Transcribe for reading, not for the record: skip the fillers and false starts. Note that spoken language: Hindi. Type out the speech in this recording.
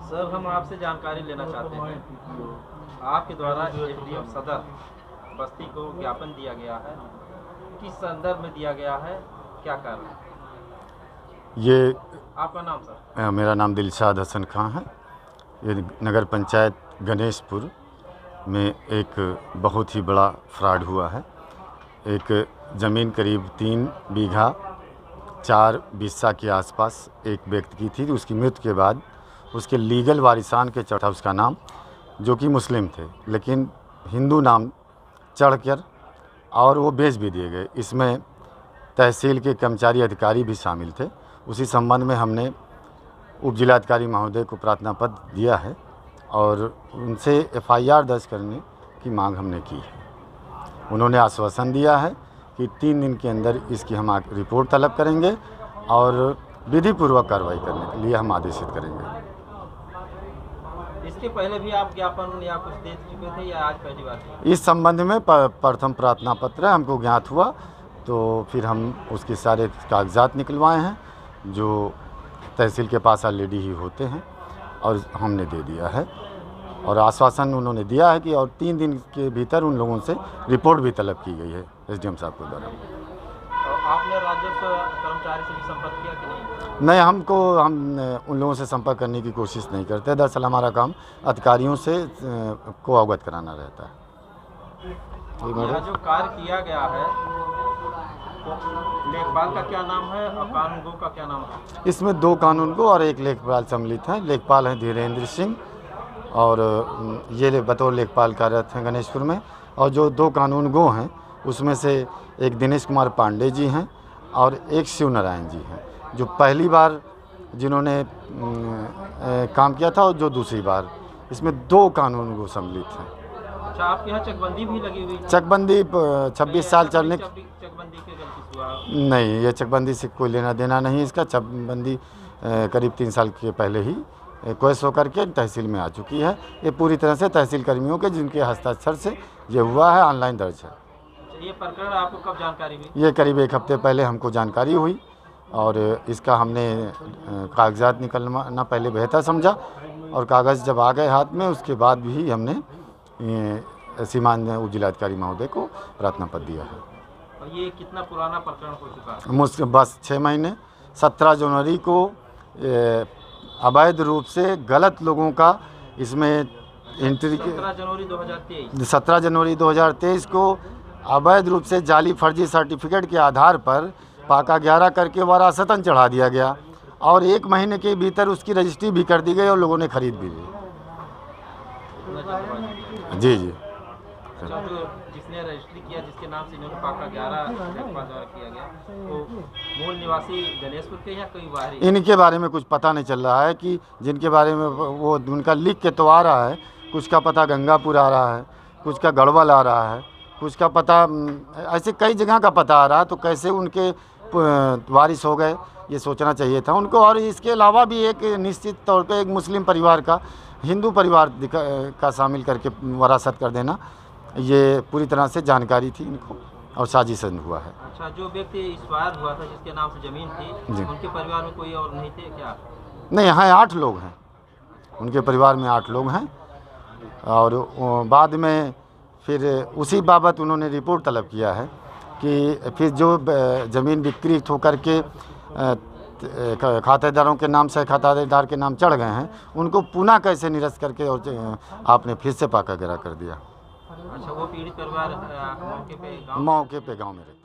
सर, हम आपसे जानकारी लेना चाहते हैं। आपके द्वारा एसडीएम सदर बस्ती को ज्ञापन दिया गया है, किस संदर्भ में दिया गया है, क्या कारण? ये आपका नाम सर? मेरा नाम दिलशाद हसन खां है। ये नगर पंचायत गणेशपुर में एक बहुत ही बड़ा फ्रॉड हुआ है। एक ज़मीन करीब 3 बीघा 4 बिस्सा के आसपास एक व्यक्ति की थी। उसकी मृत्यु के बाद उसके लीगल वारिसान के चढ़ा उसका नाम, जो कि मुस्लिम थे, लेकिन हिंदू नाम चढ़कर और वो बेच भी दिए गए। इसमें तहसील के कर्मचारी अधिकारी भी शामिल थे। उसी संबंध में हमने उप जिलाधिकारी महोदय को प्रार्थना पत्र दिया है और उनसे एफआईआर दर्ज करने की मांग हमने की है। उन्होंने आश्वासन दिया है कि 3 दिन के अंदर इसकी हम रिपोर्ट तलब करेंगे और विधिपूर्वक कार्रवाई करने के लिए हम आदेशित करेंगे। इसके पहले भी आप ज्ञापन या कुछ दे चुके थे या आज पहली बार? इस संबंध में प्रथम प्रार्थना पत्र हमको ज्ञात हुआ, तो फिर हम उसके सारे कागजात निकलवाए हैं जो तहसील के पास ऑलरेडी ही होते हैं और हमने दे दिया है। और आश्वासन उन्होंने दिया है कि और 3 दिन के भीतर उन लोगों से रिपोर्ट भी तलब की गई है एसडीएम साहब के द्वारा। आपने राजस्व कर्मचारी से भी संपर्क किया कि नहीं? नहीं, हम उन लोगों से संपर्क करने की कोशिश नहीं करते। दरअसल हमारा काम अधिकारियों से को अवगत कराना रहता है। यहाँ जो कार्य किया गया है, तो लेखपाल का क्या नाम है और कानूनगो का क्या नाम है? इसमें 2 कानूनगो और 1 लेखपाल सम्मिलित हैं। लेखपाल हैं धीरेन्द्र सिंह और ये बतौर लेखपाल कार्यरत हैं गणेशपुर में। और जो 2 कानूनगो हैं उसमें से एक दिनेश कुमार पांडे जी हैं और एक शिव नारायण जी हैं, जो पहली बार जिन्होंने काम किया था और जो दूसरी बार। इसमें 2 कानूनगो सम्मिलित हैं। अच्छा, आपके यहाँ चकबंदी भी लगी हुई? चकबंदी 26 साल चलने चकबंदी के गलती हुआ? नहीं, ये चकबंदी से कोई लेना देना नहीं। इसका चकबंदी करीब 3 साल के पहले ही क्वेश्चन होकर के तहसील में आ चुकी है। ये पूरी तरह से तहसील कर्मियों के जिनके हस्ताक्षर से ये हुआ है, ऑनलाइन दर्ज है। ये प्रकरण आपको कब जानकारी हुई? ये करीब 1 हफ्ते पहले हमको जानकारी हुई और इसका हमने कागजात निकलवाना पहले बेहतर समझा और कागज़ जब आ गए हाथ में उसके बाद भी हमने श्रीमान उप जिलाधिकारी महोदय को प्रार्थना पत्र दिया है। और ये कितना पुराना प्रकरण हो चुका है? बस 6 महीने। 17 जनवरी को अवैध रूप से गलत लोगों का इसमें एंट्री 17 जनवरी 2023 को अवैध रूप से जाली फर्जी सर्टिफिकेट के आधार पर पाका 11 करके वरासतन चढ़ा दिया गया और 1 महीने के भीतर उसकी रजिस्ट्री भी कर दी गई और लोगों ने खरीद भी ली। जी। जिसने रजिस्ट्री किया, जिसके नाम से इन्होंने पाका 11 द्वारा किया गया, तो मूल निवासी गणेशपुर के या कोई बाहरी? इनके बारे में कुछ पता नहीं चल रहा है कि जिनके बारे में वो उनका लिख के तो आ रहा है, कुछ का पता गंगापुर आ रहा है, कुछ का गढ़वाल आ रहा है, कुछ का पता ऐसे कई जगह का पता आ रहा है। तो कैसे उनके वारिस हो गए ये सोचना चाहिए था उनको। और इसके अलावा भी एक निश्चित तौर पे एक मुस्लिम परिवार का हिंदू परिवार का शामिल करके वरासत कर देना, ये पूरी तरह से जानकारी थी इनको और साजिश हुआ है। अच्छा, जो व्यक्ति एक्सपायर हुआ था जिसके नाम से ज़मीन थी, उनके परिवार में कोई और नहीं थे क्या? नहीं, यहाँ 8 लोग हैं। उनके परिवार में 8 लोग हैं और बाद में फिर उसी बाबत उन्होंने रिपोर्ट तलब किया है कि फिर जो ज़मीन बिक्री होकर के खातेदारों के नाम से खातेदार के नाम चढ़ गए हैं, उनको पुनः कैसे निरस्त करके और आपने फिर से पाका गिरा कर दिया। अच्छा, वो पीड़ित परिवार मौके पे गांव में रहते?